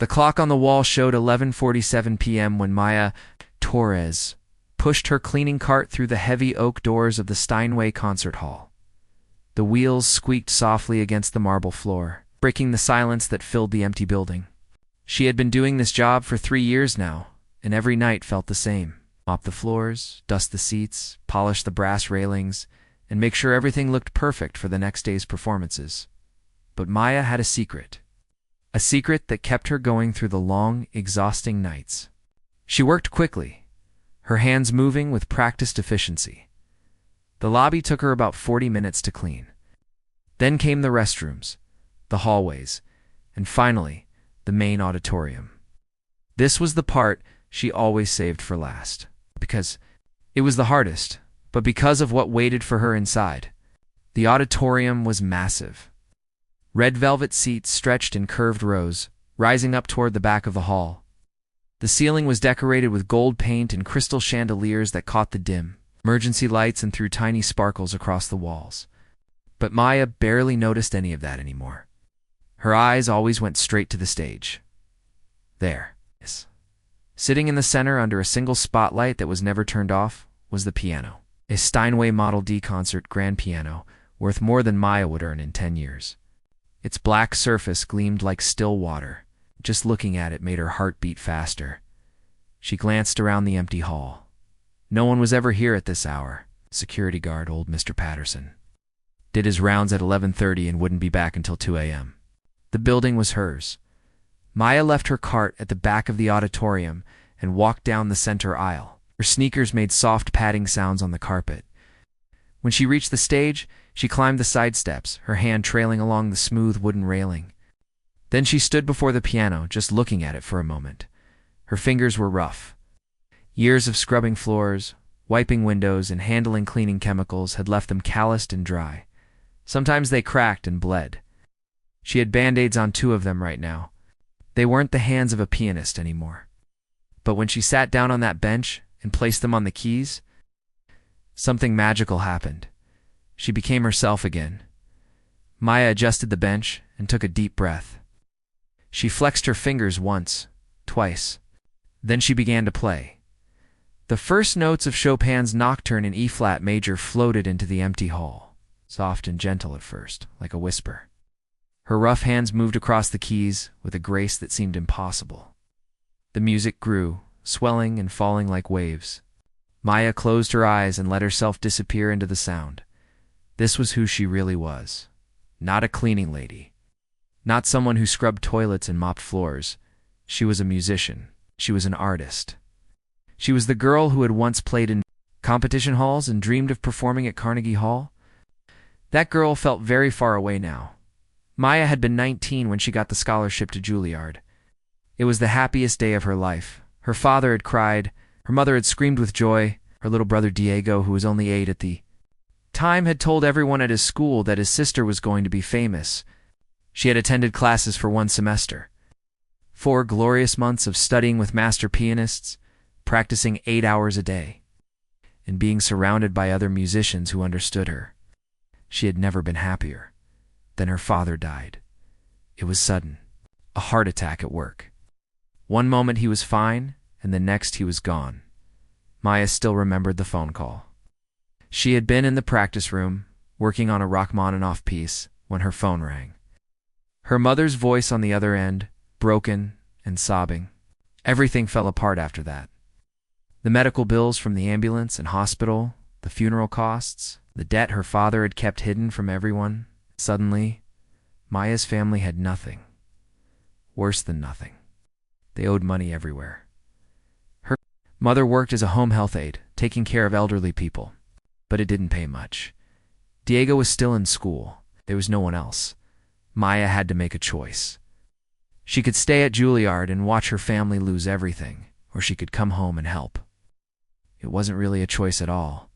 The clock on the wall showed 11:47 p.m. when Maya Torres pushed her cleaning cart through the heavy oak doors of the Steinway Concert Hall. The wheels squeaked softly against the marble floor, breaking the silence that filled the empty building. She had been doing this job for 3 years now, and every night felt the same. Mop the floors, dust the seats, polish the brass railings, and make sure everything looked perfect for the next day's performances. But Maya had a secret that kept her going through the long, exhausting nights. She worked quickly, her hands moving with practiced efficiency. The lobby took her about 40 minutes to clean. Then came the restrooms, the hallways, and finally, the main auditorium. This was the part she always saved for last, because it was the hardest, but because of what waited for her inside. The auditorium was massive. Red velvet seats stretched in curved rows, rising up toward the back of the hall. The ceiling was decorated with gold paint and crystal chandeliers that caught the dim, emergency lights and threw tiny sparkles across the walls. But Maya barely noticed any of that anymore. Her eyes always went straight to the stage. There, sitting in the center under a single spotlight that was never turned off, was the piano. A Steinway Model D concert grand piano, worth more than Maya would earn in 10 years. Its black surface gleamed like still water. Just looking at it made her heart beat faster. She glanced around the empty hall. No one was ever here at this hour. Security guard, old Mr. Patterson, did his rounds at 11:30 and wouldn't be back until 2 a.m. The building was hers. Maya left her cart at the back of the auditorium and walked down the center aisle. Her sneakers made soft padding sounds on the carpet. When she reached the stage, she climbed the side steps, her hand trailing along the smooth wooden railing. Then she stood before the piano, just looking at it for a moment. Her fingers were rough. Years of scrubbing floors, wiping windows, and handling cleaning chemicals had left them calloused and dry. Sometimes they cracked and bled. She had band-aids on 2 of them right now. They weren't the hands of a pianist anymore. But when she sat down on that bench and placed them on the keys, something magical happened. She became herself again. Maya adjusted the bench and took a deep breath. She flexed her fingers once, twice. Then she began to play. The first notes of Chopin's Nocturne in E-flat major floated into the empty hall, soft and gentle at first, like a whisper. Her rough hands moved across the keys with a grace that seemed impossible. The music grew, swelling and falling like waves. Maya closed her eyes and let herself disappear into the sound. This was who she really was. Not a cleaning lady. Not someone who scrubbed toilets and mopped floors. She was a musician. She was an artist. She was the girl who had once played in competition halls and dreamed of performing at Carnegie Hall. That girl felt very far away now. Maya had been 19 when she got the scholarship to Juilliard. It was the happiest day of her life. Her father had cried. Her mother had screamed with joy. Her little brother Diego, who was only 8 at the time, had told everyone at his school that his sister was going to be famous. She had attended classes for 1 semester. 4 glorious months of studying with master pianists, practicing 8 hours a day, and being surrounded by other musicians who understood her. She had never been happier. Then her father died. It was sudden. A heart attack at work. One moment he was fine, and the next he was gone. Maya still remembered the phone call. She had been in the practice room, working on a Rachmaninoff piece, when her phone rang. Her mother's voice on the other end, broken and sobbing. Everything fell apart after that. The medical bills from the ambulance and hospital, the funeral costs, the debt her father had kept hidden from everyone. Suddenly, Maya's family had nothing. Worse than nothing. They owed money everywhere. Her mother worked as a home health aide, taking care of elderly people, but it didn't pay much. Diego was still in school. There was no one else. Maya had to make a choice. She could stay at Juilliard and watch her family lose everything, or she could come home and help. It wasn't really a choice at all.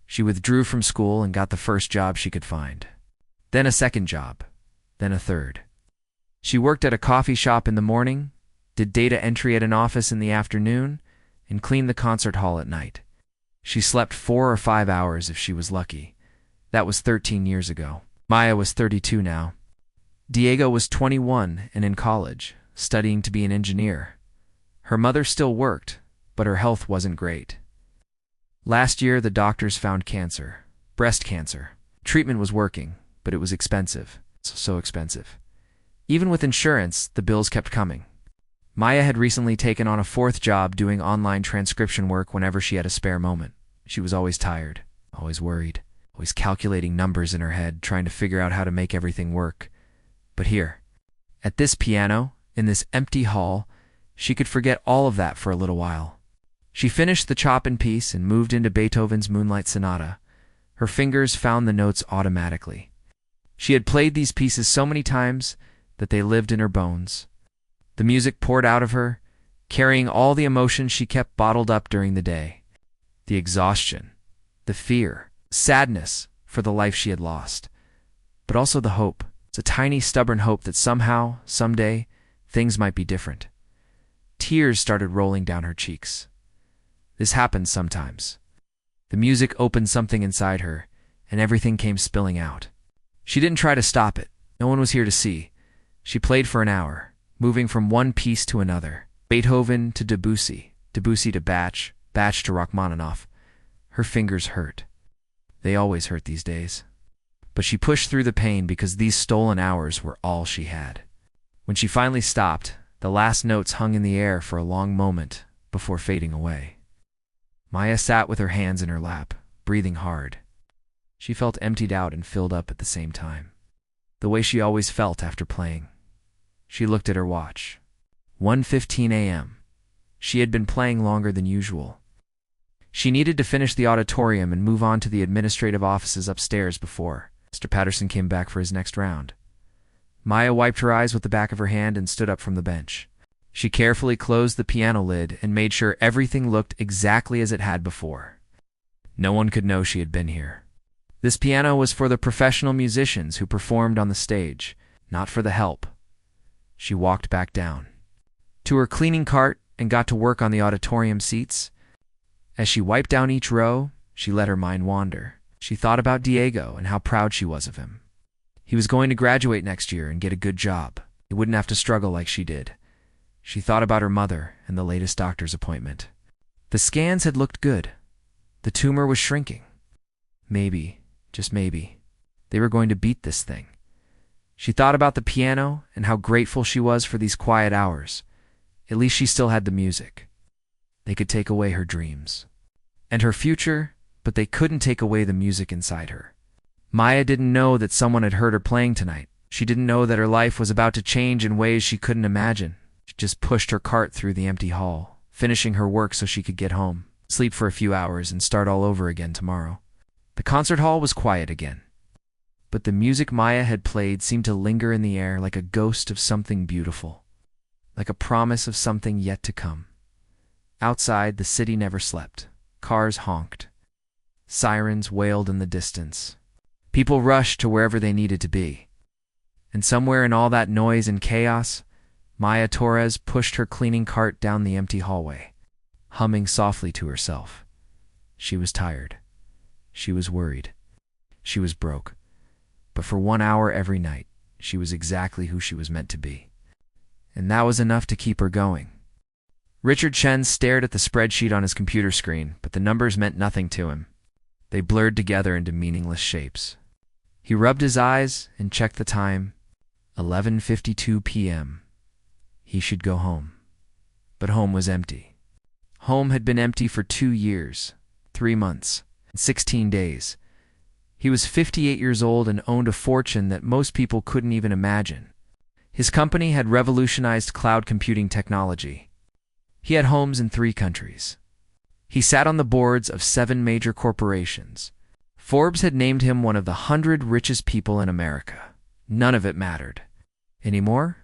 She withdrew from school and got the first job she could find. Then a second job. Then a third. She worked at a coffee shop in the morning, did data entry at an office in the afternoon, and cleaned the concert hall at night. She slept 4 or 5 hours if she was lucky. That was 13 years ago. Maya was 32 now. Diego was 21 and in college, studying to be an engineer. Her mother still worked, but her health wasn't great. Last year, the doctors found cancer, breast cancer. Treatment was working, but it was expensive, so expensive. Even with insurance, the bills kept coming. Maya had recently taken on a fourth job doing online transcription work whenever she had a spare moment. She was always tired, always worried, always calculating numbers in her head, trying to figure out how to make everything work. But here, at this piano, in this empty hall, she could forget all of that for a little while. She finished the Chopin piece and moved into Beethoven's Moonlight Sonata. Her fingers found the notes automatically. She had played these pieces so many times that they lived in her bones. The music poured out of her, carrying all the emotions she kept bottled up during the day. The exhaustion, the fear, sadness for the life she had lost, but also the hope. It's a tiny, stubborn hope that somehow, someday, things might be different. Tears started rolling down her cheeks. This happens sometimes. The music opened something inside her, and everything came spilling out. She didn't try to stop it. No one was here to see. She played for an hour, moving from one piece to another. Beethoven to Debussy, Debussy to Bach, Bach to Rachmaninoff. Her fingers hurt. They always hurt these days. But she pushed through the pain because these stolen hours were all she had. When she finally stopped, the last notes hung in the air for a long moment before fading away. Maya sat with her hands in her lap, breathing hard. She felt emptied out and filled up at the same time, the way she always felt after playing. She looked at her watch. 1:15 a.m. She had been playing longer than usual. She needed to finish the auditorium and move on to the administrative offices upstairs before Mr. Patterson came back for his next round. Maya wiped her eyes with the back of her hand and stood up from the bench. She carefully closed the piano lid and made sure everything looked exactly as it had before. No one could know she had been here. This piano was for the professional musicians who performed on the stage, not for the help. She walked back down to her cleaning cart and got to work on the auditorium seats. As she wiped down each row, she let her mind wander. She thought about Diego and how proud she was of him. He was going to graduate next year and get a good job. He wouldn't have to struggle like she did. She thought about her mother and the latest doctor's appointment. The scans had looked good. The tumor was shrinking. Maybe, just maybe, they were going to beat this thing. She thought about the piano and how grateful she was for these quiet hours. At least she still had the music. They could take away her dreams and her future, but they couldn't take away the music inside her. Maya didn't know that someone had heard her playing tonight. She didn't know that her life was about to change in ways she couldn't imagine. She just pushed her cart through the empty hall, finishing her work so she could get home, sleep for a few hours, and start all over again tomorrow. The concert hall was quiet again, but the music Maya had played seemed to linger in the air like a ghost of something beautiful, like a promise of something yet to come. Outside, the city never slept. Cars honked. Sirens wailed in the distance. People rushed to wherever they needed to be. And somewhere in all that noise and chaos, Maya Torres pushed her cleaning cart down the empty hallway, humming softly to herself. She was tired. She was worried. She was broke. But for 1 hour every night, she was exactly who she was meant to be. And that was enough to keep her going. Richard Chen stared at the spreadsheet on his computer screen, but the numbers meant nothing to him. They blurred together into meaningless shapes. He rubbed his eyes and checked the time. 11:52 p.m. He should go home. But home was empty. Home had been empty for 2 years, 3 months, and 16 days. He was 58 years old and owned a fortune that most people couldn't even imagine. His company had revolutionized cloud computing technology. He had homes in 3 countries. He sat on the boards of 7 major corporations. Forbes had named him one of the 100 richest people in America. None of it mattered. Anymore?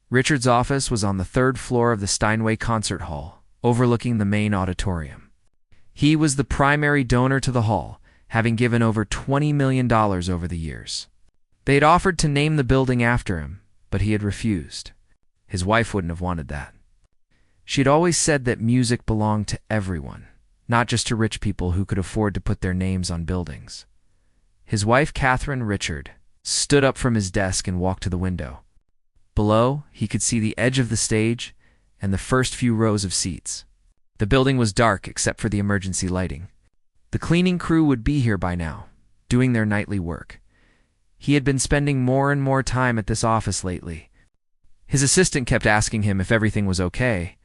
Richard's office was on the 3rd floor of the Steinway Concert Hall, overlooking the main auditorium. He was the primary donor to the hall, having given over $20 million over the years. They had offered to name the building after him, but he had refused. His wife wouldn't have wanted that. She had always said that music belonged to everyone, not just to rich people who could afford to put their names on buildings. His wife, Catherine Richard, stood up from his desk and walked to the window. Below, he could see the edge of the stage and the first few rows of seats. The building was dark except for the emergency lighting. The cleaning crew would be here by now, doing their nightly work. He had been spending more and more time at this office lately. His assistant kept asking him if everything was okay.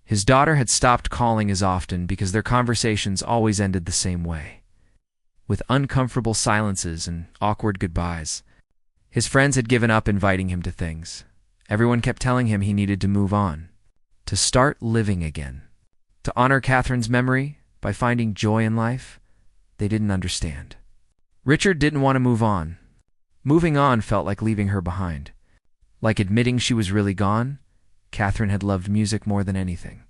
His daughter had stopped calling as often because their conversations always ended the same way, with uncomfortable silences and awkward goodbyes. His friends had given up inviting him to things. Everyone kept telling him he needed to move on, to start living again, to honor Catherine's memory by finding joy in life. They didn't understand. Richard didn't want to move on. Moving on felt like leaving her behind. Like admitting she was really gone. Catherine had loved music more than anything.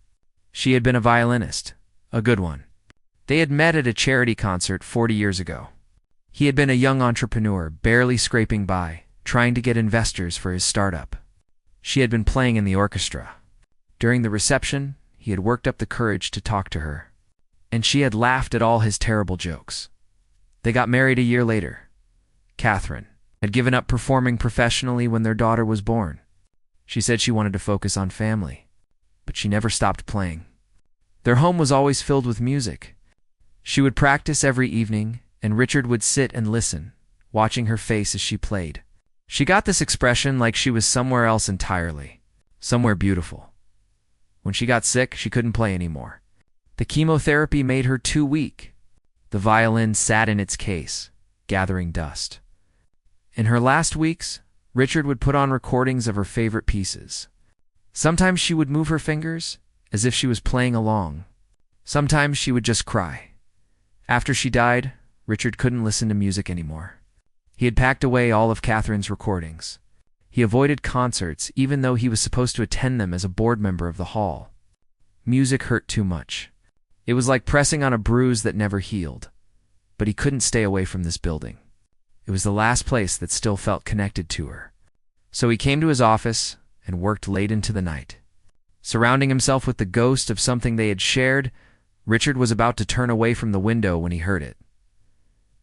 She had been a violinist, a good one. They had met at a charity concert 40 years ago. He had been a young entrepreneur, barely scraping by, trying to get investors for his startup. She had been playing in the orchestra. During the reception, he had worked up the courage to talk to her, and she had laughed at all his terrible jokes. They got married a year later. Catherine had given up performing professionally when their daughter was born. She said she wanted to focus on family, but she never stopped playing. Their home was always filled with music. She would practice every evening, and Richard would sit and listen, watching her face as she played. She got this expression like she was somewhere else entirely, somewhere beautiful. When she got sick, she couldn't play anymore. The chemotherapy made her too weak. The violin sat in its case, gathering dust. In her last weeks, Richard would put on recordings of her favorite pieces. Sometimes she would move her fingers, as if she was playing along. Sometimes she would just cry. After she died, Richard couldn't listen to music anymore. He had packed away all of Catherine's recordings. He avoided concerts, even though he was supposed to attend them as a board member of the hall. Music hurt too much. It was like pressing on a bruise that never healed. But he couldn't stay away from this building. It was the last place that still felt connected to her. So he came to his office and worked late into the night. Surrounding himself with the ghost of something they had shared, Richard was about to turn away from the window when he heard it.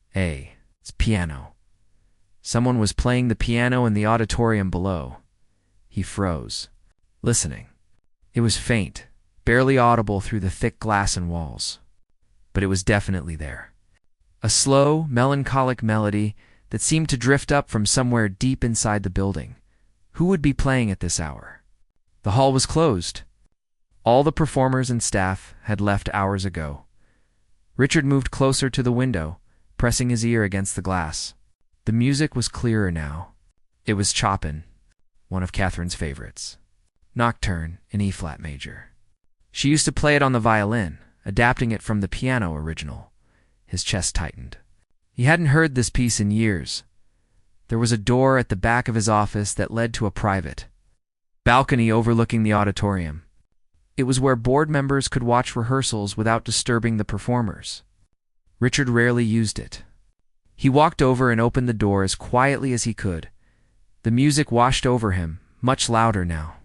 Hey, it's piano. Someone was playing the piano in the auditorium below. He froze, listening. It was faint, barely audible through the thick glass and walls. But it was definitely there. A slow, melancholic melody that seemed to drift up from somewhere deep inside the building. Who would be playing at this hour? The hall was closed. All the performers and staff had left hours ago. Richard moved closer to the window, pressing his ear against the glass. The music was clearer now. It was Chopin, one of Catherine's favorites. Nocturne in E-flat major. She used to play it on the violin, adapting it from the piano original. His chest tightened. He hadn't heard this piece in years. There was a door at the back of his office that led to a private balcony overlooking the auditorium. It was where board members could watch rehearsals without disturbing the performers. Richard rarely used it. He walked over and opened the door as quietly as he could. The music washed over him, much louder now.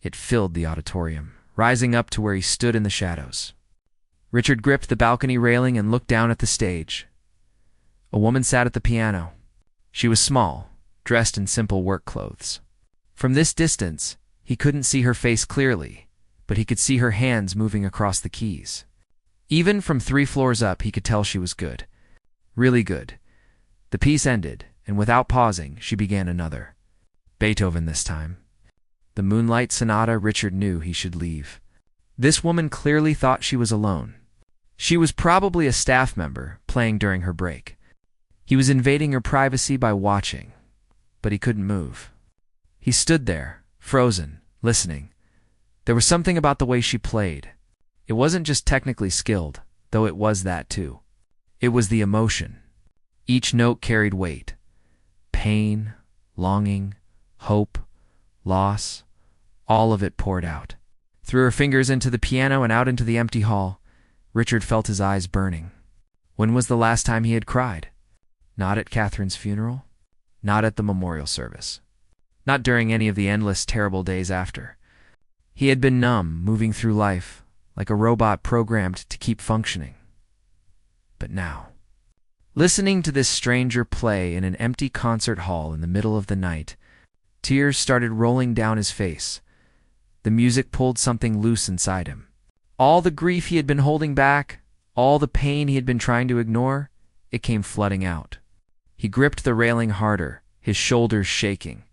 It filled the auditorium, rising up to where he stood in the shadows. Richard gripped the balcony railing and looked down at the stage. A woman sat at the piano. She was small, dressed in simple work clothes. From this distance, he couldn't see her face clearly, but he could see her hands moving across the keys. Even from 3 floors up, he could tell she was good. Really good. The piece ended, and without pausing, she began another. Beethoven this time. The Moonlight Sonata. Richard knew he should leave. This woman clearly thought she was alone. She was probably a staff member, playing during her break. He was invading her privacy by watching, but he couldn't move. He stood there, frozen, listening. There was something about the way she played. It wasn't just technically skilled, though it was that too. It was the emotion. Each note carried weight. Pain, longing, hope, loss, all of it poured out. Through her fingers into the piano and out into the empty hall, Richard felt his eyes burning. When was the last time he had cried? Not at Catherine's funeral. Not at the memorial service. Not during any of the endless, terrible days after. He had been numb, moving through life, like a robot programmed to keep functioning. But now, listening to this stranger play in an empty concert hall in the middle of the night, Tears started rolling down his face. The music pulled something loose inside him. All the grief he had been holding back, all the pain he had been trying to ignore, it came flooding out. He gripped the railing harder, his shoulders shaking.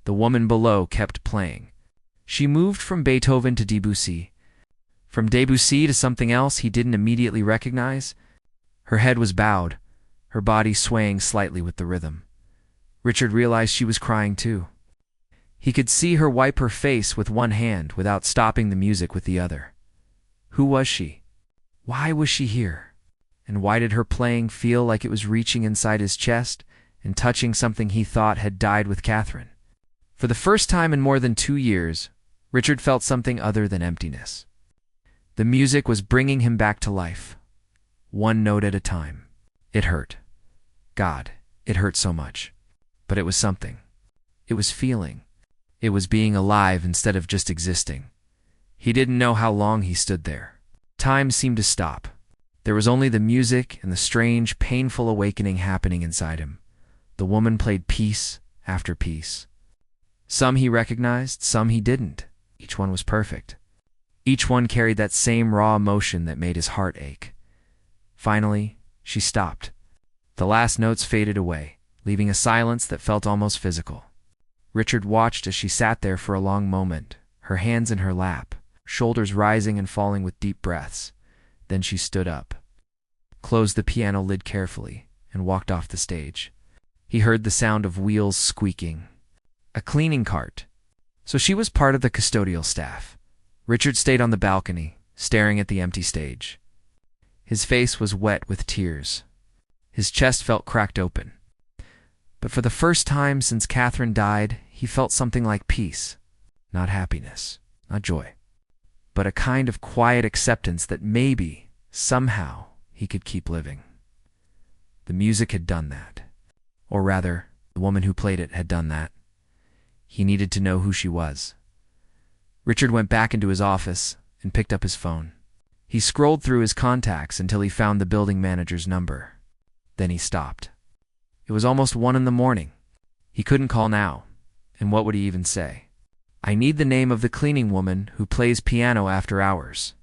The woman below kept playing. She moved from Beethoven to Debussy. From Debussy to something else he didn't immediately recognize. Her head was bowed, her body swaying slightly with the rhythm. Richard realized she was crying too. He could see her wipe her face with one hand without stopping the music with the other. Who was she? Why was she here? And why did her playing feel like it was reaching inside his chest and touching something he thought had died with Catherine? For the first time in more than 2 years, Richard felt something other than emptiness. The music was bringing him back to life, one note at a time. It hurt. God, it hurt so much. But it was something. It was feeling. It was being alive instead of just existing. He didn't know how long he stood there. Time seemed to stop. There was only the music and the strange, painful awakening happening inside him. The woman played piece after piece. Some he recognized, some he didn't. Each one was perfect. Each one carried that same raw emotion that made his heart ache. Finally, she stopped. The last notes faded away, leaving a silence that felt almost physical. Richard watched as she sat there for a long moment, her hands in her lap, shoulders rising and falling with deep breaths. Then she stood up, closed the piano lid carefully, and walked off the stage. He heard the sound of wheels squeaking. A cleaning cart. So she was part of the custodial staff. Richard stayed on the balcony, staring at the empty stage. His face was wet with tears. His chest felt cracked open. But for the first time since Catherine died, he felt something like peace. Not happiness, not joy, but a kind of quiet acceptance that maybe, somehow, he could keep living. The music had done that. Or rather, the woman who played it had done that. He needed to know who she was. Richard went back into his office and picked up his phone. He scrolled through his contacts until he found the building manager's number. Then he stopped. It was almost 1 a.m. He couldn't call now, and what would he even say? I need the name of the cleaning woman who plays piano after hours.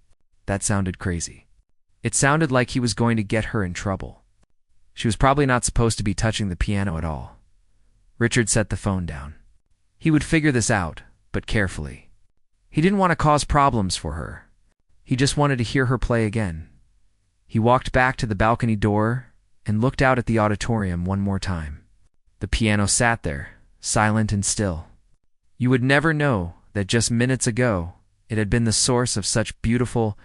That sounded crazy. It sounded like he was going to get her in trouble. She was probably not supposed to be touching the piano at all. Richard set the phone down. He would figure this out, but carefully. He didn't want to cause problems for her. He just wanted to hear her play again. He walked back to the balcony door and looked out at the auditorium one more time. The piano sat there, silent and still. You would never know that just minutes ago it had been the source of such beautiful,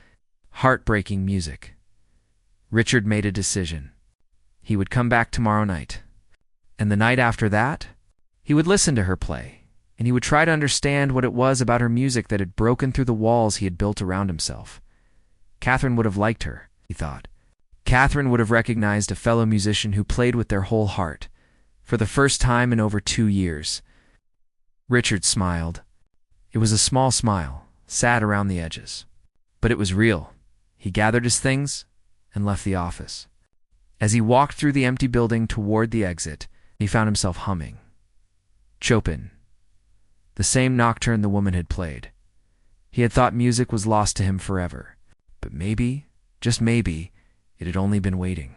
heartbreaking music. Richard made a decision. He would come back tomorrow night. And the night after that, he would listen to her play, and he would try to understand what it was about her music that had broken through the walls he had built around himself. Catherine would have liked her, he thought. Catherine would have recognized a fellow musician who played with their whole heart, for the first time in over 2 years. Richard smiled. It was a small smile, sad around the edges. But it was real. He gathered his things and left the office. As he walked through the empty building toward the exit, he found himself humming. Chopin. The same nocturne the woman had played. He had thought music was lost to him forever. But maybe, just maybe, it had only been waiting.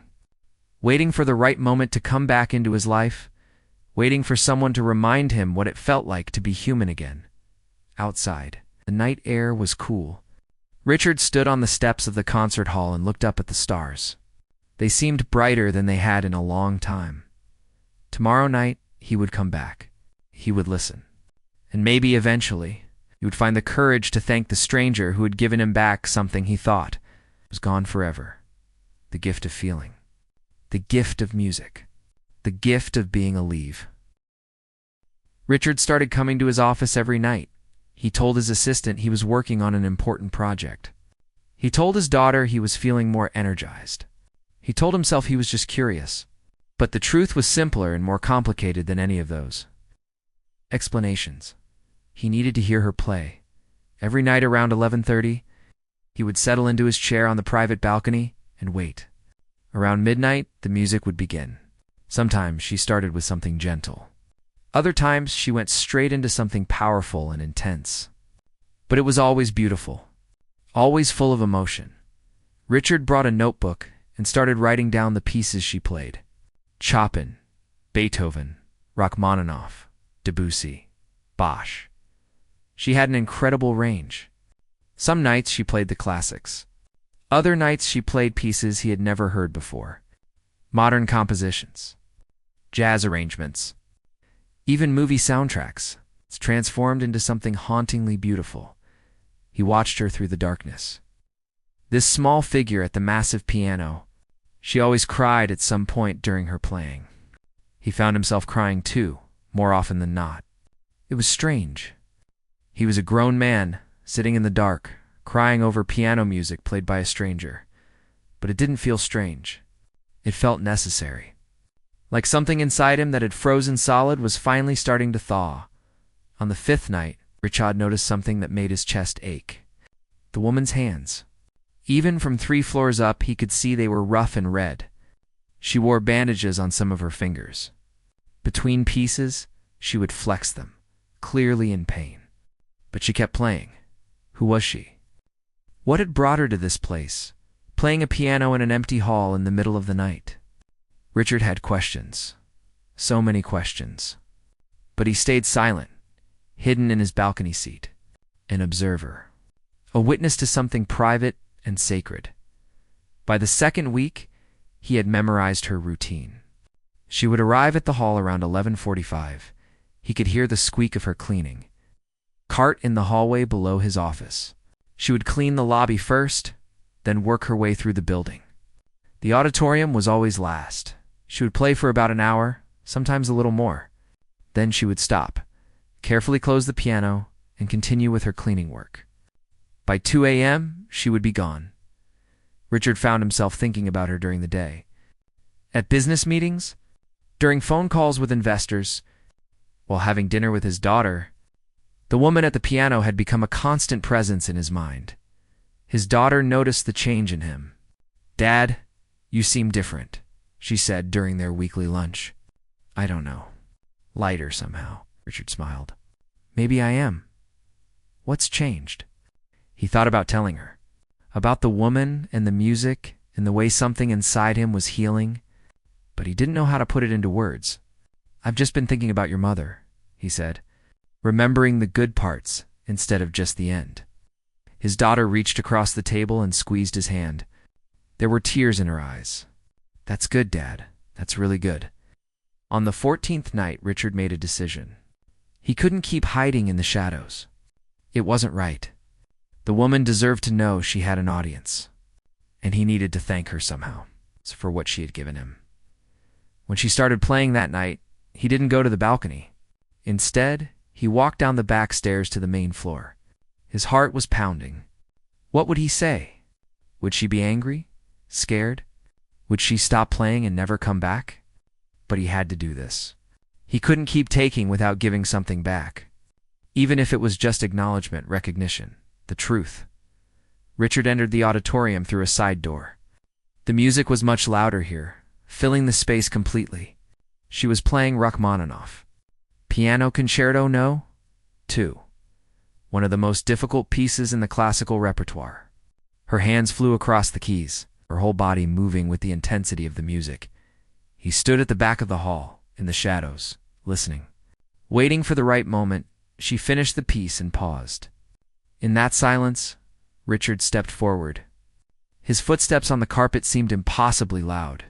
Waiting for the right moment to come back into his life. Waiting for someone to remind him what it felt like to be human again. Outside, the night air was cool. Richard stood on the steps of the concert hall and looked up at the stars. They seemed brighter than they had in a long time. Tomorrow night, he would come back. He would listen. And maybe eventually, he would find the courage to thank the stranger who had given him back something he thought was gone forever. The gift of feeling. The gift of music. The gift of being alive. Richard started coming to his office every night. He told his assistant he was working on an important project. He told his daughter he was feeling more energized. He told himself he was just curious. But the truth was simpler and more complicated than any of those explanations. He needed to hear her play. Every night around 11:30, he would settle into his chair on the private balcony and wait. Around midnight, the music would begin. Sometimes she started with something gentle. Other times, she went straight into something powerful and intense. But it was always beautiful, always full of emotion. Richard brought a notebook and started writing down the pieces she played. Chopin, Beethoven, Rachmaninoff, Debussy, Bach. She had an incredible range. Some nights she played the classics. Other nights she played pieces he had never heard before. Modern compositions, jazz arrangements, even movie soundtracks. It's transformed into something hauntingly beautiful. He watched her through the darkness. This small figure at the massive piano, she always cried at some point during her playing. He found himself crying too, more often than not. It was strange. He was a grown man, sitting in the dark, crying over piano music played by a stranger. But it didn't feel strange. It felt necessary. Like something inside him that had frozen solid was finally starting to thaw. On the fifth night, Richard noticed something that made his chest ache. The woman's hands. Even from 3 floors up, he could see they were rough and red. She wore bandages on some of her fingers. Between pieces, she would flex them, clearly in pain. But she kept playing. Who was she? What had brought her to this place, playing a piano in an empty hall in the middle of the night? Richard had questions. So many questions. But he stayed silent, hidden in his balcony seat, an observer, a witness to something private and sacred. By the second week, he had memorized her routine. She would arrive at the hall around 11:45. He could hear the squeak of her cleaning. Cart in the hallway below his office. She would clean the lobby first, then work her way through the building. The auditorium was always last. She would play for about an hour, sometimes a little more. Then she would stop, carefully close the piano, and continue with her cleaning work. By 2 a.m., she would be gone. Richard found himself thinking about her during the day. At business meetings, during phone calls with investors, while having dinner with his daughter, the woman at the piano had become a constant presence in his mind. His daughter noticed the change in him. "Dad, you seem different," she said during their weekly lunch. "I don't know. Lighter somehow," Richard smiled. "Maybe I am. What's changed?" He thought about telling her, about the woman and the music and the way something inside him was healing, but he didn't know how to put it into words. "I've just been thinking about your mother," he said, remembering the good parts instead of just the end. His daughter reached across the table and squeezed his hand. There were tears in her eyes. "That's good, Dad. That's really good." On the 14th night, Richard made a decision. He couldn't keep hiding in the shadows. It wasn't right. The woman deserved to know she had an audience, and he needed to thank her somehow for what she had given him. When she started playing that night, he didn't go to the balcony. Instead, he walked down the back stairs to the main floor. His heart was pounding. What would he say? Would she be angry? Scared? Would she stop playing and never come back? But he had to do this. He couldn't keep taking without giving something back. Even if it was just acknowledgement, recognition, the truth. Richard entered the auditorium through a side door. The music was much louder here, filling the space completely. She was playing Rachmaninoff. Piano Concerto No. 2. One of the most difficult pieces in the classical repertoire. Her hands flew across the keys, her whole body moving with the intensity of the music. He stood at the back of the hall, in the shadows, listening. Waiting for the right moment, she finished the piece and paused. In that silence, Richard stepped forward. His footsteps on the carpet seemed impossibly loud.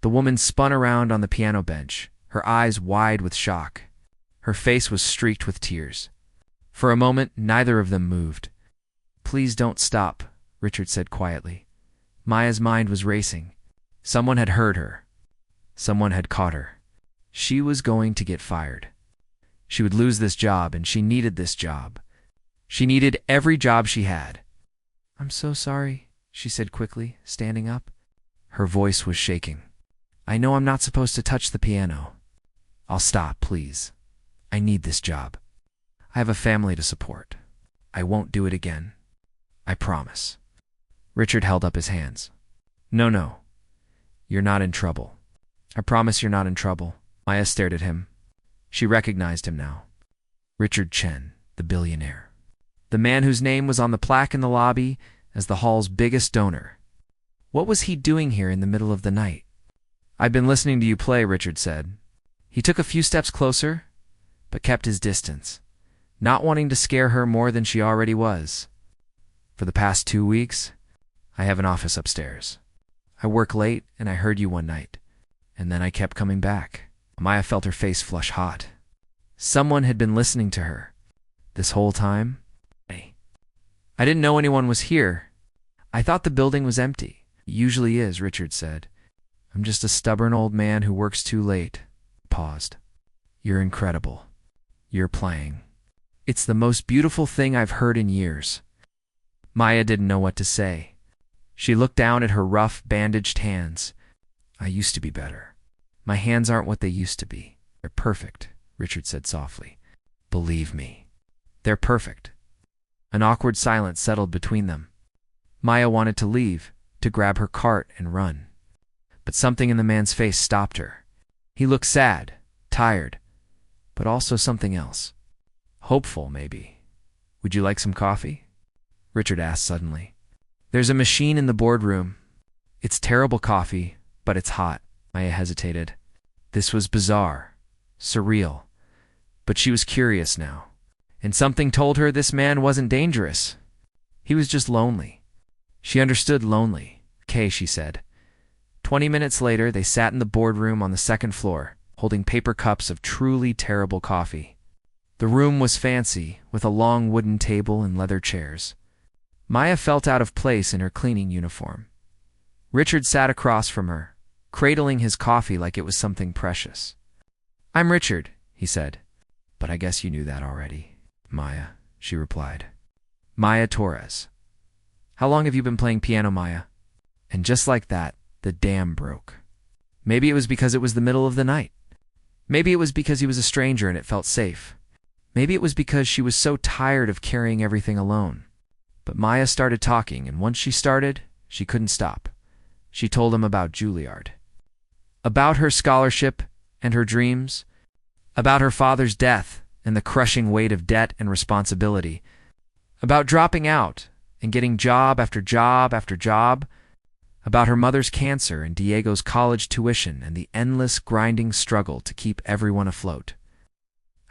The woman spun around on the piano bench, her eyes wide with shock. Her face was streaked with tears. For a moment, neither of them moved. "Please don't stop," Richard said quietly. Maya's mind was racing. Someone had heard her. Someone had caught her. She was going to get fired. She would lose this job, and she needed this job. She needed every job she had. "I'm so sorry," she said quickly, standing up. Her voice was shaking. "I know I'm not supposed to touch the piano. I'll stop, please. I need this job. I have a family to support. I won't do it again. I promise." Richard held up his hands. No. You're not in trouble. I promise you're not in trouble." Maya stared at him. She recognized him now. Richard Chen, the billionaire. The man whose name was on the plaque in the lobby as the hall's biggest donor. What was he doing here in the middle of the night? "I've been listening to you play," Richard said. He took a few steps closer, but kept his distance, not wanting to scare her more than she already was. "For the past 2 weeks, I have an office upstairs. I work late, and I heard you one night, and then I kept coming back." Maya felt her face flush hot. Someone had been listening to her. This whole time? "I didn't know anyone was here. I thought the building was empty." "It usually is," Richard said. "I'm just a stubborn old man who works too late." Paused. "You're incredible. You're playing. It's the most beautiful thing I've heard in years." Maya didn't know what to say. She looked down at her rough, bandaged hands. "I used to be better. My hands aren't what they used to be." "They're perfect," Richard said softly. "Believe me, they're perfect." An awkward silence settled between them. Maya wanted to leave, to grab her cart and run. But something in the man's face stopped her. He looked sad, tired, but also something else. Hopeful, maybe. "Would you like some coffee?" Richard asked suddenly. "There's a machine in the boardroom. It's terrible coffee, but it's hot." Maya hesitated. This was bizarre, surreal, but she was curious now. And something told her this man wasn't dangerous. He was just lonely. She understood lonely. "Okay," she said. 20 minutes later, they sat in the boardroom on the second floor, holding paper cups of truly terrible coffee. The room was fancy, with a long wooden table and leather chairs. Maya felt out of place in her cleaning uniform. Richard sat across from her, cradling his coffee like it was something precious. "I'm Richard," he said. "But I guess you knew that already." "Maya," she replied. "Maya Torres." "How long have you been playing piano, Maya?" And just like that, the dam broke. Maybe it was because it was the middle of the night. Maybe it was because he was a stranger and it felt safe. Maybe it was because she was so tired of carrying everything alone. But Maya started talking, and once she started, she couldn't stop. She told him about Juilliard. About her scholarship and her dreams. About her father's death and the crushing weight of debt and responsibility. About dropping out and getting job after job after job. About her mother's cancer and Diego's college tuition and the endless grinding struggle to keep everyone afloat.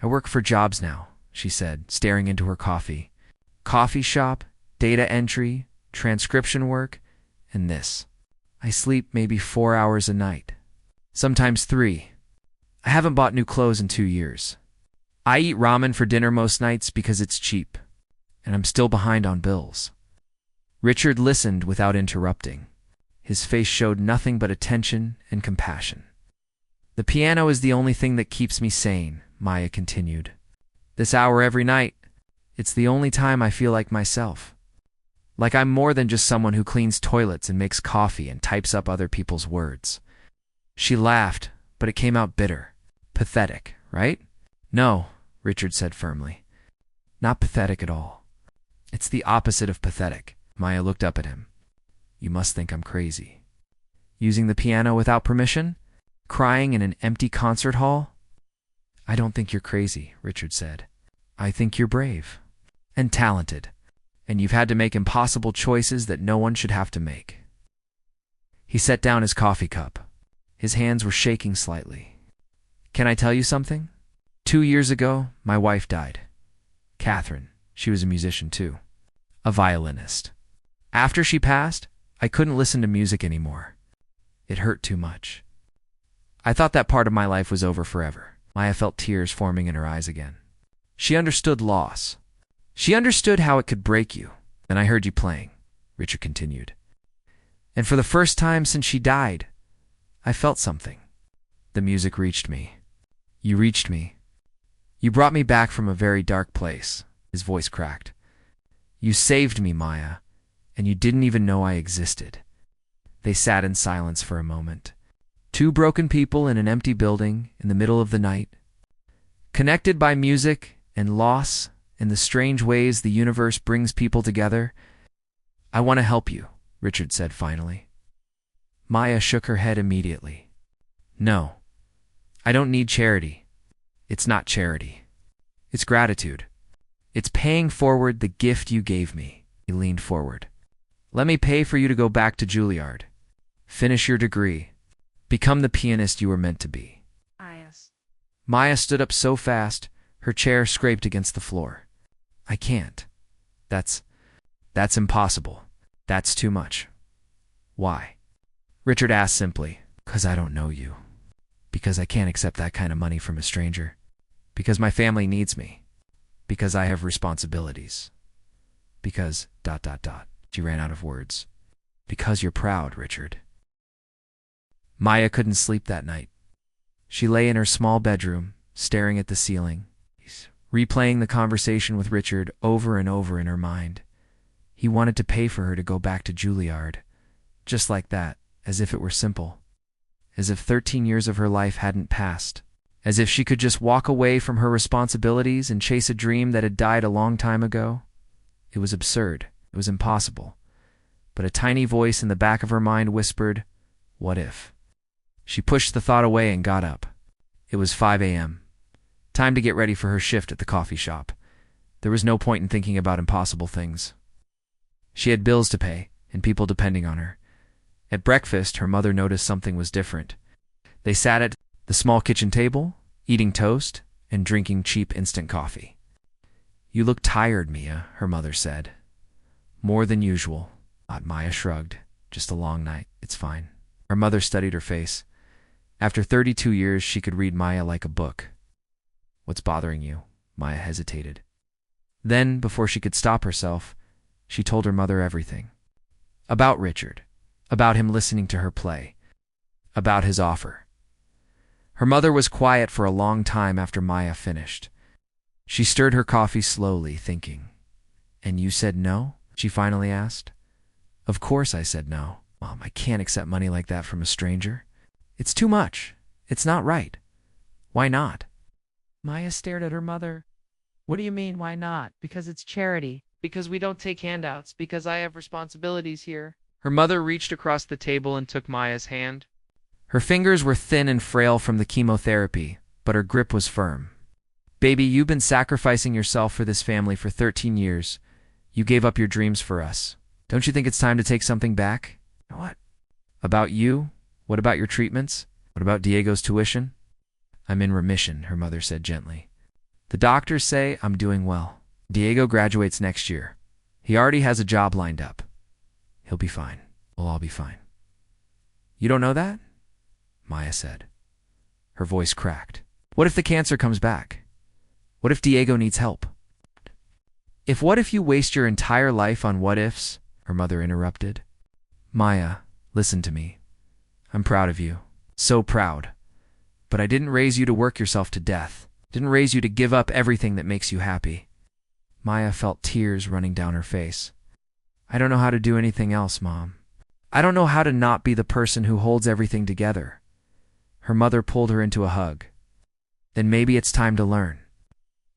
"I work for jobs now," she said, staring into her coffee. "Coffee shop, data entry, transcription work, and this. I sleep maybe 4 hours a night. Sometimes 3. I haven't bought new clothes in 2 years. I eat ramen for dinner most nights because it's cheap, and I'm still behind on bills." Richard listened without interrupting. His face showed nothing but attention and compassion. "The piano is the only thing that keeps me sane," Maya continued. "This hour every night, it's the only time I feel like myself. Like I'm more than just someone who cleans toilets and makes coffee and types up other people's words." She laughed, but it came out bitter. "Pathetic, right?" "No," Richard said firmly. "Not pathetic at all. It's the opposite of pathetic." Maya looked up at him. "You must think I'm crazy. Using the piano without permission? Crying in an empty concert hall?" "I don't think you're crazy," Richard said. "I think you're brave. And talented. And you've had to make impossible choices that no one should have to make." He set down his coffee cup. His hands were shaking slightly. "Can I tell you something? 2 years ago, my wife died. Catherine. She was a musician too. A violinist. After she passed, I couldn't listen to music anymore. It hurt too much. I thought that part of my life was over forever." Maya felt tears forming in her eyes again. She understood loss. She understood how it could break you. "Then I heard you playing," Richard continued. "And for the first time since she died, I felt something. The music reached me. You reached me. You brought me back from a very dark place." His voice cracked. "You saved me, Maya, and you didn't even know I existed." They sat in silence for a moment. 2 broken people in an empty building in the middle of the night, connected by music and loss and the strange ways the universe brings people together. "I want to help you," Richard said finally. Maya shook her head immediately. "No, I don't need charity. It's not charity. It's gratitude. It's paying forward the gift you gave me. He leaned forward. Let me pay for you to go back to Juilliard. Finish your degree. Become the pianist you were meant to be. Maya stood up so fast, her chair scraped against the floor. I can't. That's impossible. That's too much. Why? Richard asked simply. Because I don't know you. Because I can't accept that kind of money from a stranger. Because my family needs me. Because I have responsibilities. Because ... She ran out of words. Because you're proud, Richard. Maya couldn't sleep that night. She lay in her small bedroom, staring at the ceiling, replaying the conversation with Richard over and over in her mind. He wanted to pay for her to go back to Juilliard. Just like that, as if it were simple. As if 13 years of her life hadn't passed. As if she could just walk away from her responsibilities and chase a dream that had died a long time ago. It was absurd. It was impossible. But a tiny voice in the back of her mind whispered, what if? She pushed the thought away and got up. It was 5 a.m. Time to get ready for her shift at the coffee shop. There was no point in thinking about impossible things. She had bills to pay and people depending on her. At breakfast, her mother noticed something was different. They sat at the small kitchen table, eating toast and drinking cheap instant coffee. You look tired, Mia, her mother said. More than usual. Maya shrugged. Just a long night. It's fine. Her mother studied her face. After 32 years, she could read Maya like a book. What's bothering you? Maya hesitated. Then, before she could stop herself, she told her mother everything. About Richard. About him listening to her play. About his offer. Her mother was quiet for a long time after Maya finished. She stirred her coffee slowly, thinking. And you said no? She finally asked. Of course I said no. Mom, I can't accept money like that from a stranger. It's too much. It's not right. Why not? Maya stared at her mother. What do you mean, why not? Because it's charity. Because we don't take handouts. Because I have responsibilities here. Her mother reached across the table and took Maya's hand. Her fingers were thin and frail from the chemotherapy, but her grip was firm. Baby, you've been sacrificing yourself for this family for 13 years. You gave up your dreams for us. Don't you think it's time to take something back? What? About you? What about your treatments? What about Diego's tuition? I'm in remission, her mother said gently. The doctors say I'm doing well. Diego graduates next year. He already has a job lined up. He'll be fine. We'll all be fine. You don't know that? Maya said. Her voice cracked. What if the cancer comes back? What if Diego needs help? What if you waste your entire life on what-ifs? Her mother interrupted. Maya, listen to me. I'm proud of you. So proud. But I didn't raise you to work yourself to death. Didn't raise you to give up everything that makes you happy. Maya felt tears running down her face. I don't know how to do anything else, Mom. I don't know how to not be the person who holds everything together. Her mother pulled her into a hug. Then maybe it's time to learn.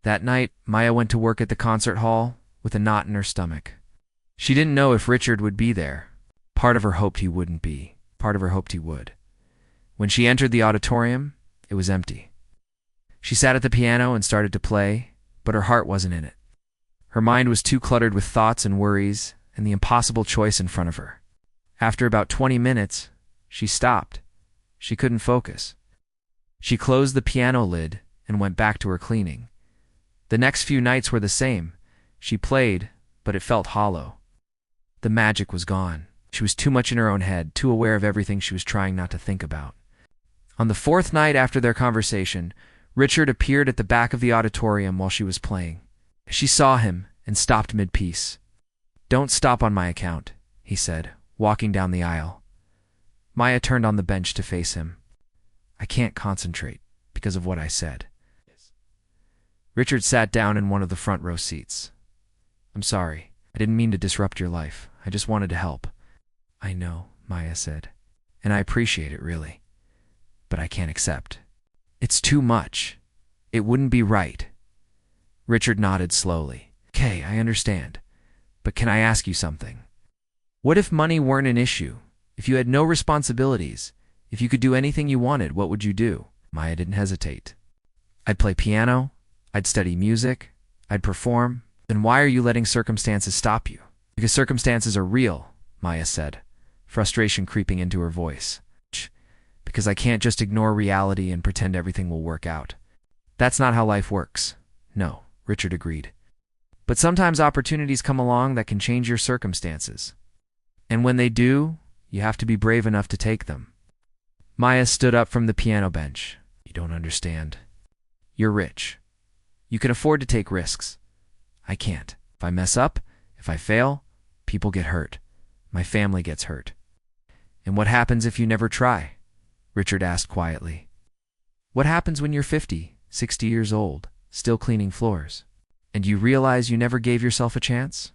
That night, Maya went to work at the concert hall with a knot in her stomach. She didn't know if Richard would be there. Part of her hoped he wouldn't be. Part of her hoped he would. When she entered the auditorium, it was empty. She sat at the piano and started to play, but her heart wasn't in it. Her mind was too cluttered with thoughts and worries and the impossible choice in front of her. After about 20 minutes, she stopped. She couldn't focus. She closed the piano lid and went back to her cleaning. The next few nights were the same. She played, but it felt hollow. The magic was gone. She was too much in her own head, too aware of everything she was trying not to think about. On the fourth night after their conversation, Richard appeared at the back of the auditorium while she was playing. She saw him and stopped mid-piece. Don't stop on my account, he said, walking down the aisle. Maya turned on the bench to face him. I can't concentrate because of what I said. Richard sat down in one of the front row seats. I'm sorry. I didn't mean to disrupt your life. I just wanted to help. I know, Maya said, and I appreciate it, really. But I can't accept. It's too much. It wouldn't be right. Richard nodded slowly. Okay, I understand. But can I ask you something? What if money weren't an issue? If you had no responsibilities? If you could do anything you wanted, what would you do? Maya didn't hesitate. I'd play piano, I'd study music, I'd perform. Then why are you letting circumstances stop you? Because circumstances are real, Maya said, frustration creeping into her voice. Because I can't just ignore reality and pretend everything will work out. That's not how life works. No, Richard agreed. But sometimes opportunities come along that can change your circumstances. And when they do, you have to be brave enough to take them. Maya stood up from the piano bench. You don't understand. You're rich. You can afford to take risks. I can't. If I mess up, if I fail, people get hurt. My family gets hurt. And what happens if you never try? Richard asked quietly. What happens when you're 50, 60 years old, still cleaning floors, and you realize you never gave yourself a chance?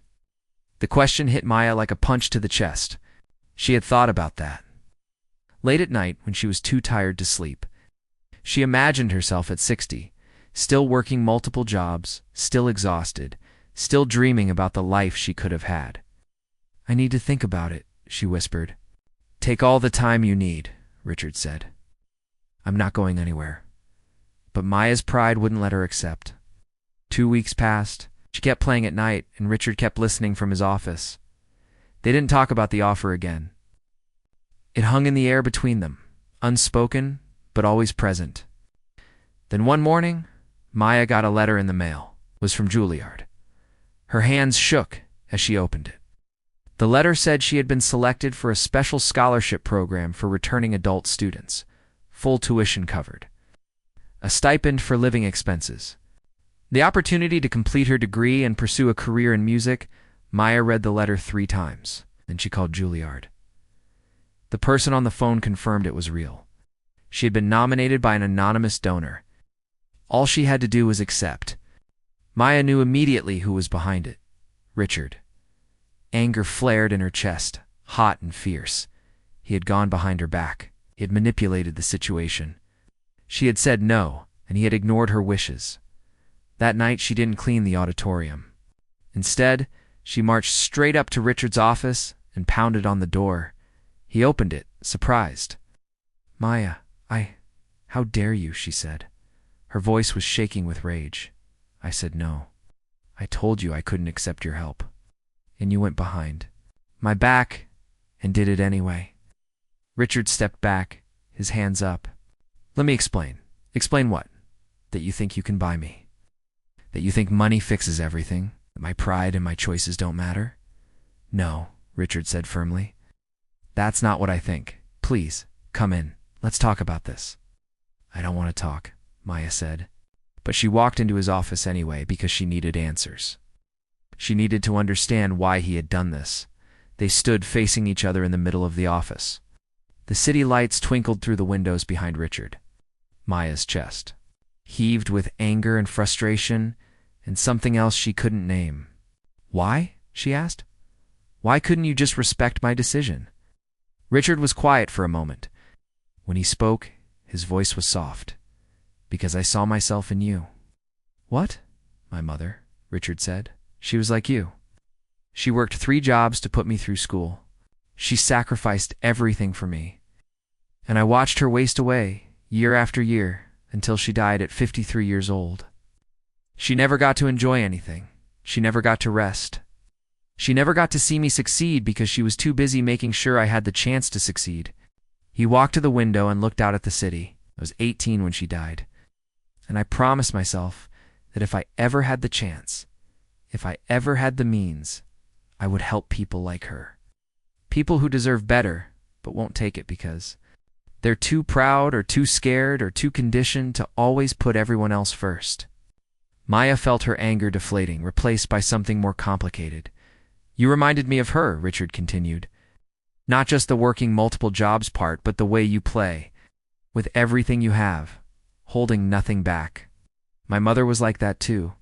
The question hit Maya like a punch to the chest. She had thought about that. Late at night, when she was too tired to sleep, she imagined herself at 60, still working multiple jobs, still exhausted, still dreaming about the life she could have had. I need to think about it, she whispered. Take all the time you need, Richard said. I'm not going anywhere. But Maya's pride wouldn't let her accept. 2 weeks passed. She kept playing at night, and Richard kept listening from his office. They didn't talk about the offer again. It hung in the air between them, unspoken, but always present. Then one morning, Maya got a letter in the mail. It was from Juilliard. Her hands shook as she opened it. The letter said she had been selected for a special scholarship program for returning adult students, full tuition covered, a stipend for living expenses, the opportunity to complete her degree and pursue a career in music. Maya read the letter 3 times, then she called Juilliard. The person on the phone confirmed it was real. She had been nominated by an anonymous donor. All she had to do was accept. Maya knew immediately who was behind it. Richard. Anger flared in her chest, hot and fierce. He had gone behind her back. He had manipulated the situation. She had said no, and he had ignored her wishes. That night she didn't clean the auditorium. Instead, she marched straight up to Richard's office and pounded on the door. He opened it, surprised. Maya, how dare you, she said. Her voice was shaking with rage. I said no. I told you I couldn't accept your help. And you went behind my back and did it anyway. Richard stepped back, his hands up. Let me explain. Explain what? That you think you can buy me? That you think money fixes everything? That my pride and my choices don't matter? No, Richard said firmly. That's not what I think. Please, come in. Let's talk about this. I don't want to talk, Maya said. But she walked into his office anyway because she needed answers. She needed to understand why he had done this. They stood facing each other in the middle of the office. The city lights twinkled through the windows behind Richard. Maya's chest heaved with anger and frustration and something else she couldn't name. Why? She asked. Why couldn't you just respect my decision? Richard was quiet for a moment. When he spoke, his voice was soft. Because I saw myself in you. What? My mother, Richard said. She was like you. She worked 3 jobs to put me through school. She sacrificed everything for me. And I watched her waste away, year after year, until she died at 53 years old. She never got to enjoy anything. She never got to rest. She never got to see me succeed because she was too busy making sure I had the chance to succeed. He walked to the window and looked out at the city. I was 18 when she died. And I promised myself that if I ever had the chance, if I ever had the means, I would help people like her. People who deserve better, but won't take it because they're too proud or too scared or too conditioned to always put everyone else first. Maya felt her anger deflating, replaced by something more complicated. You reminded me of her, Richard continued. Not just the working multiple jobs part, but the way you play, with everything you have, holding nothing back. My mother was like that too.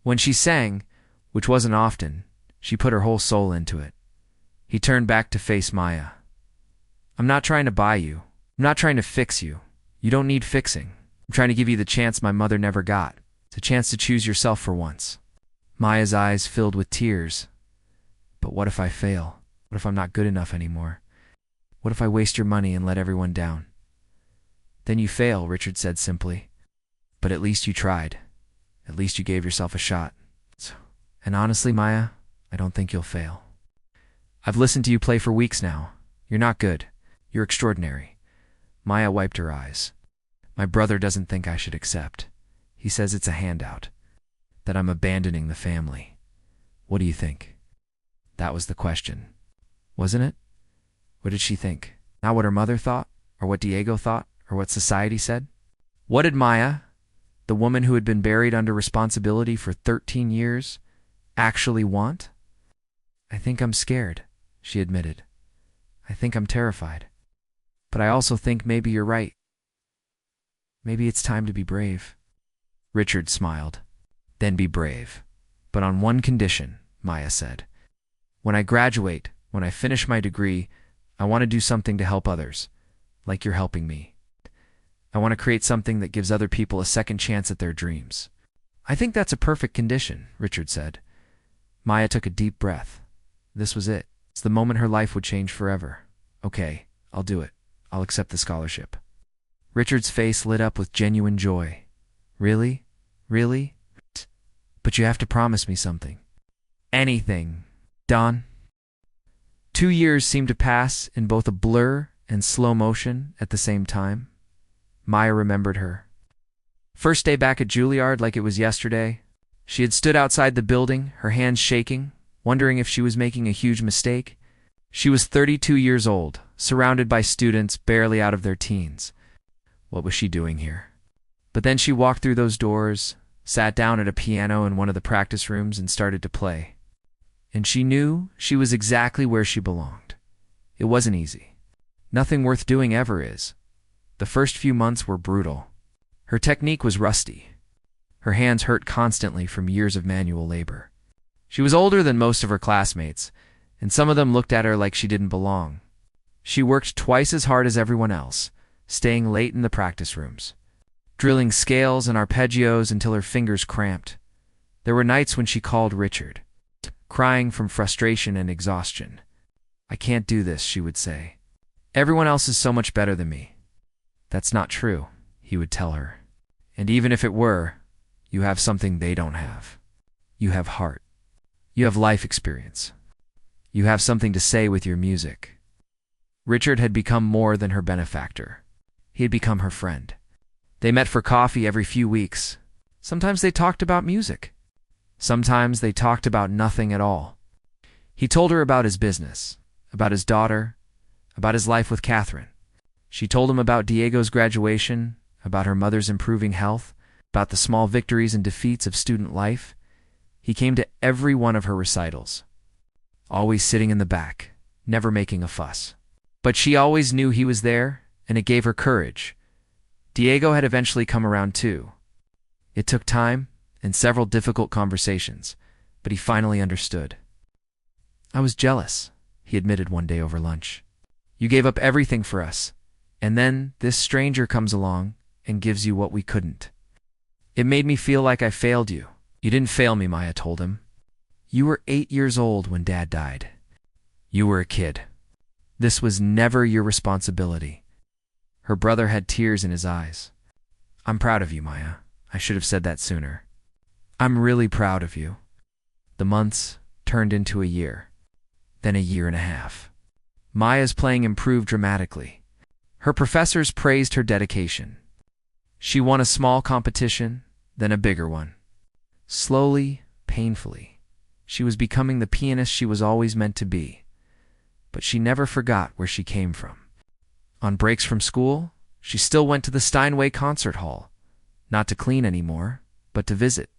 When she sang, which wasn't often, she put her whole soul into it. He turned back to face Maya. I'm not trying to buy you. I'm not trying to fix you. You don't need fixing. I'm trying to give you the chance my mother never got. It's a chance to choose yourself for once. Maya's eyes filled with tears. But what if I fail? What if I'm not good enough anymore? What if I waste your money and let everyone down? Then you fail, Richard said simply. But at least you tried. At least you gave yourself a shot. And honestly, Maya, I don't think you'll fail. I've listened to you play for weeks now. You're not good. You're extraordinary. Maya wiped her eyes. My brother doesn't think I should accept. He says it's a handout. That I'm abandoning the family. What do you think? That was the question. Wasn't it? What did she think? Not what her mother thought, or what Diego thought, or what society said? What did Maya, the woman who had been buried under responsibility for 13 years, actually want? I think I'm scared, she admitted. I think I'm terrified. But I also think maybe you're right. Maybe it's time to be brave. Richard smiled. Then be brave. But on one condition, Maya said. When I graduate, when I finish my degree, I want to do something to help others, like you're helping me. I want to create something that gives other people a second chance at their dreams. I think that's a perfect condition, Richard said. Maya took a deep breath. This was it. It's the moment her life would change forever. Okay, I'll do it. I'll accept the scholarship. Richard's face lit up with genuine joy. Really? Really? But you have to promise me something. Anything. Don? 2 years seemed to pass in both a blur and slow motion at the same time. Maya remembered her. First day back at Juilliard like it was yesterday. She had stood outside the building, her hands shaking, wondering if she was making a huge mistake. She was 32 years old, surrounded by students barely out of their teens. What was she doing here? But then she walked through those doors, sat down at a piano in one of the practice rooms and started to play. And she knew she was exactly where she belonged. It wasn't easy. Nothing worth doing ever is. The first few months were brutal. Her technique was rusty. Her hands hurt constantly from years of manual labor. She was older than most of her classmates, and some of them looked at her like she didn't belong. She worked twice as hard as everyone else, staying late in the practice rooms, drilling scales and arpeggios until her fingers cramped. There were nights when she called Richard, crying from frustration and exhaustion. I can't do this, she would say. Everyone else is so much better than me. That's not true, he would tell her. And even if it were, you have something they don't have. You have heart. You have life experience. You have something to say with your music. Richard had become more than her benefactor. He had become her friend. They met for coffee every few weeks. Sometimes they talked about music. Sometimes they talked about nothing at all. He told her about his business, about his daughter, about his life with Catherine. She told him about Diego's graduation, about her mother's improving health, about the small victories and defeats of student life. He came to every one of her recitals, always sitting in the back, never making a fuss. But she always knew he was there, and it gave her courage. Diego had eventually come around too. It took time and several difficult conversations, but he finally understood. I was jealous, he admitted one day over lunch. You gave up everything for us, and then this stranger comes along and gives you what we couldn't. It made me feel like I failed you. You didn't fail me, Maya told him. You were 8 years old when Dad died. You were a kid. This was never your responsibility. Her brother had tears in his eyes. I'm proud of you, Maya. I should have said that sooner. I'm really proud of you. The months turned into a year, then a year and a half. Maya's playing improved dramatically. Her professors praised her dedication. She won a small competition, then a bigger one. Slowly, painfully, she was becoming the pianist she was always meant to be. But she never forgot where she came from. On breaks from school, she still went to the Steinway concert hall, not to clean anymore, but to visit.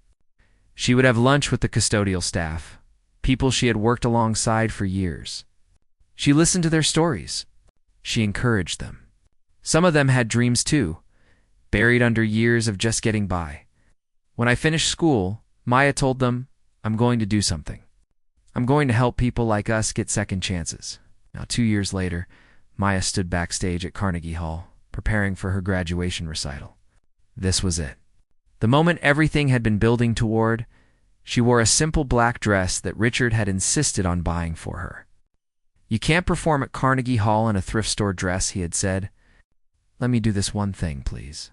She would have lunch with the custodial staff, people she had worked alongside for years. She listened to their stories. She encouraged them. Some of them had dreams too, buried under years of just getting by. When I finished school, Maya told them, I'm going to do something. I'm going to help people like us get second chances. Now, 2 years later, Maya stood backstage at Carnegie Hall, preparing for her graduation recital. This was it. The moment everything had been building toward, she wore a simple black dress that Richard had insisted on buying for her. You can't perform at Carnegie Hall in a thrift store dress, he had said. Let me do this one thing, please.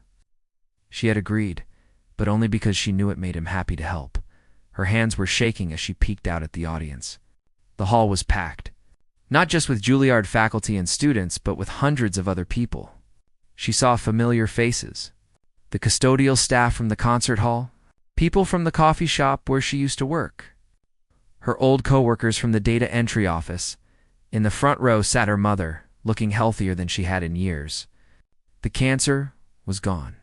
She had agreed, but only because she knew it made him happy to help. Her hands were shaking as she peeked out at the audience. The hall was packed, not just with Juilliard faculty and students, but with hundreds of other people. She saw familiar faces. The custodial staff from the concert hall, people from the coffee shop where she used to work, her old coworkers from the data entry office. In the front row sat her mother, looking healthier than she had in years. The cancer was gone,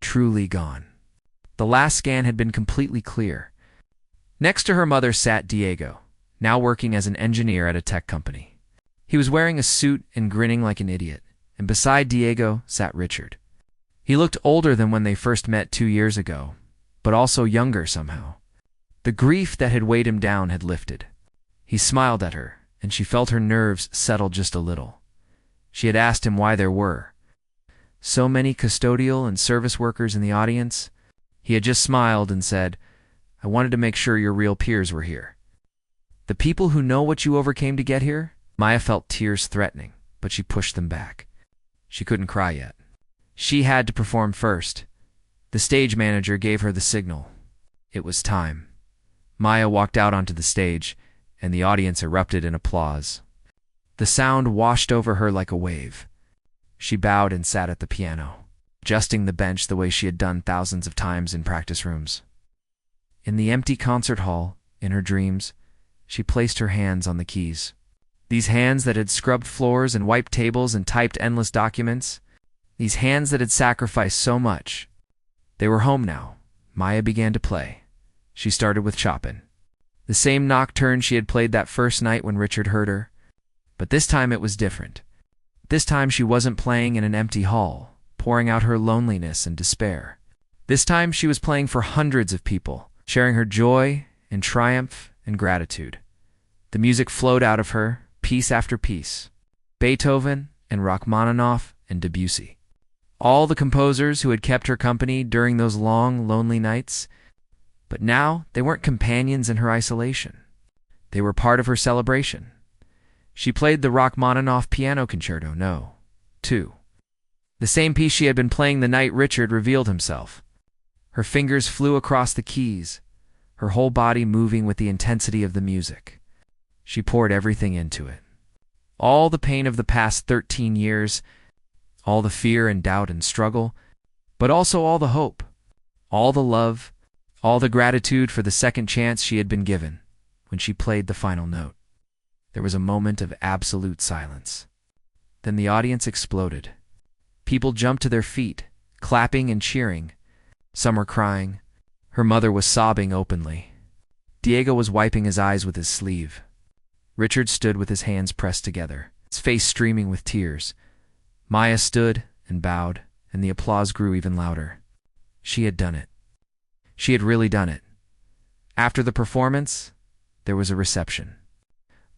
truly gone. The last scan had been completely clear. Next to her mother sat Diego, now working as an engineer at a tech company. He was wearing a suit and grinning like an idiot, and beside Diego sat Richard. He looked older than when they first met 2 years ago, but also younger somehow. The grief that had weighed him down had lifted. He smiled at her, and she felt her nerves settle just a little. She had asked him why there were so many custodial and service workers in the audience. He had just smiled and said, "I wanted to make sure your real peers were here. The people who know what you overcame to get here." Maya felt tears threatening, but she pushed them back. She couldn't cry yet. She had to perform first. The stage manager gave her the signal. It was time. Maya walked out onto the stage, and the audience erupted in applause. The sound washed over her like a wave. She bowed and sat at the piano, adjusting the bench the way she had done thousands of times in practice rooms. In the empty concert hall, in her dreams, she placed her hands on the keys. These hands that had scrubbed floors and wiped tables and typed endless documents, these hands that had sacrificed so much. They were home now. Maya began to play. She started with Chopin, the same nocturne she had played that first night when Richard heard her. But this time it was different. This time she wasn't playing in an empty hall, pouring out her loneliness and despair. This time she was playing for hundreds of people, sharing her joy and triumph and gratitude. The music flowed out of her, piece after piece. Beethoven and Rachmaninoff and Debussy. All the composers who had kept her company during those long, lonely nights. But now they weren't companions in her isolation. They were part of her celebration. She played the Rachmaninoff Piano Concerto No. 2. The same piece she had been playing the night Richard revealed himself. Her fingers flew across the keys, her whole body moving with the intensity of the music. She poured everything into it. All the pain of the past 13 years, all the fear and doubt and struggle, but also all the hope, all the love, all the gratitude for the second chance she had been given. When she played the final note, there was a moment of absolute silence. Then the audience exploded. People jumped to their feet, clapping and cheering. Some were crying. Her mother was sobbing openly. Diego was wiping his eyes with his sleeve. Richard stood with his hands pressed together, his face streaming with tears. Maya stood and bowed, and the applause grew even louder. She had done it. She had really done it. After the performance, there was a reception.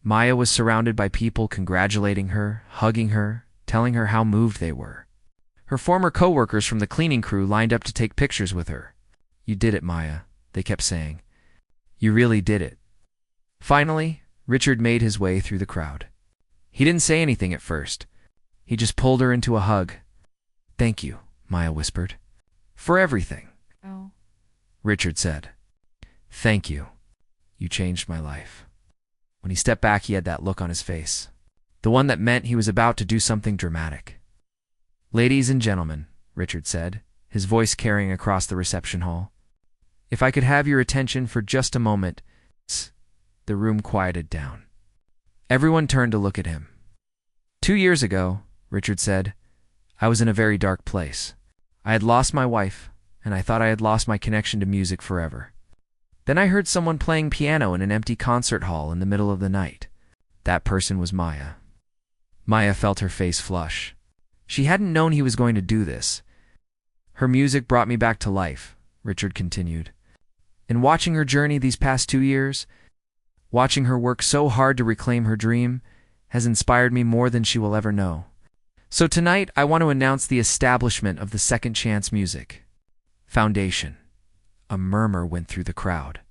Maya was surrounded by people congratulating her, hugging her, telling her how moved they were. Her former co-workers from the cleaning crew lined up to take pictures with her. "You did it, Maya," they kept saying. "You really did it." Finally, Richard made his way through the crowd. He didn't say anything at first. He just pulled her into a hug. "Thank you," Maya whispered. "For everything." Oh. Richard said. "Thank you. You changed my life." When he stepped back, he had that look on his face, the one that meant he was about to do something dramatic. "Ladies and gentlemen," Richard said, his voice carrying across the reception hall, "if I could have your attention for just a moment." The room quieted down. Everyone turned to look at him. 2 years ago, Richard said, I was in a very dark place. I had lost my wife, and I thought I had lost my connection to music forever. Then I heard someone playing piano in an empty concert hall in the middle of the night. That person was Maya. Maya felt her face flush. She hadn't known he was going to do this. "Her music brought me back to life," Richard continued. "In watching her journey these past 2 years, watching her work so hard to reclaim her dream, has inspired me more than she will ever know. So tonight, I want to announce the establishment of the Second Chance Music Foundation." A murmur went through the crowd.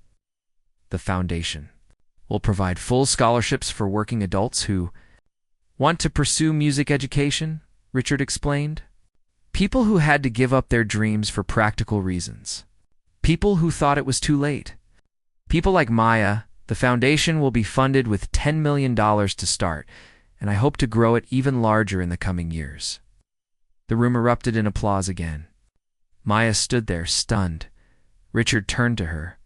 "The foundation will provide full scholarships for working adults who want to pursue music education," Richard explained. "People who had to give up their dreams for practical reasons. People who thought it was too late. People like Maya. The foundation will be funded with $10 million to start, and I hope to grow it even larger in the coming years. The room erupted in applause again. Maya stood there, stunned. Richard turned to her,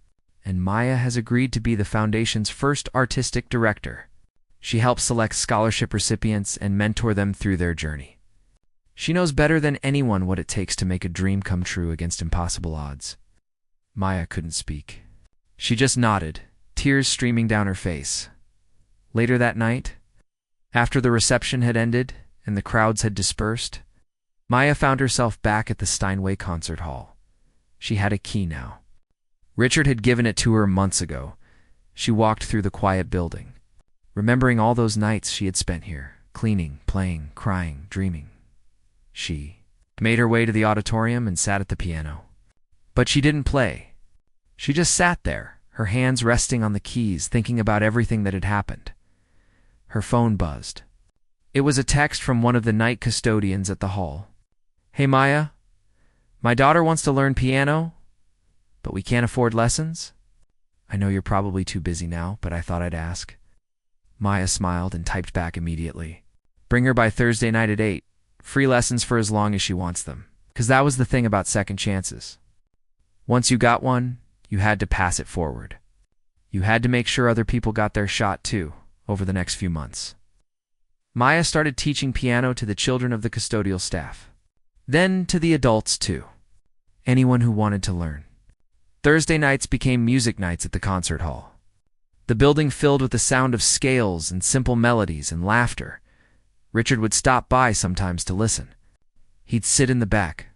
and Maya has agreed to be the foundation's first artistic director. She helps select scholarship recipients and mentor them through their journey. She knows better than anyone what it takes to make a dream come true against impossible odds. Maya couldn't speak. She just nodded, tears streaming down her face. Later that night, after the reception had ended and the crowds had dispersed, Maya found herself back at the Steinway concert hall. She had a key now. Richard had given it to her months ago. She walked through the quiet building, remembering all those nights she had spent here, cleaning, playing, crying, dreaming. She made her way to the auditorium and sat at the piano. But she didn't play. She just sat there, her hands resting on the keys, thinking about everything that had happened. Her phone buzzed. It was a text from one of the night custodians at the hall. "Hey Maya, my daughter wants to learn piano, but we can't afford lessons. I know you're probably too busy now, but I thought I'd ask." Maya smiled and typed back immediately. "Bring her by Thursday night at 8. Free lessons for as long as she wants them." Because that was the thing about second chances. Once you got one, you had to pass it forward. You had to make sure other people got their shot too, over the next few months. Maya started teaching piano to the children of the custodial staff. Then to the adults too. Anyone who wanted to learn. Thursday nights became music nights at the concert hall. The building filled with the sound of scales and simple melodies and laughter. Richard would stop by sometimes to listen. He'd sit in the back,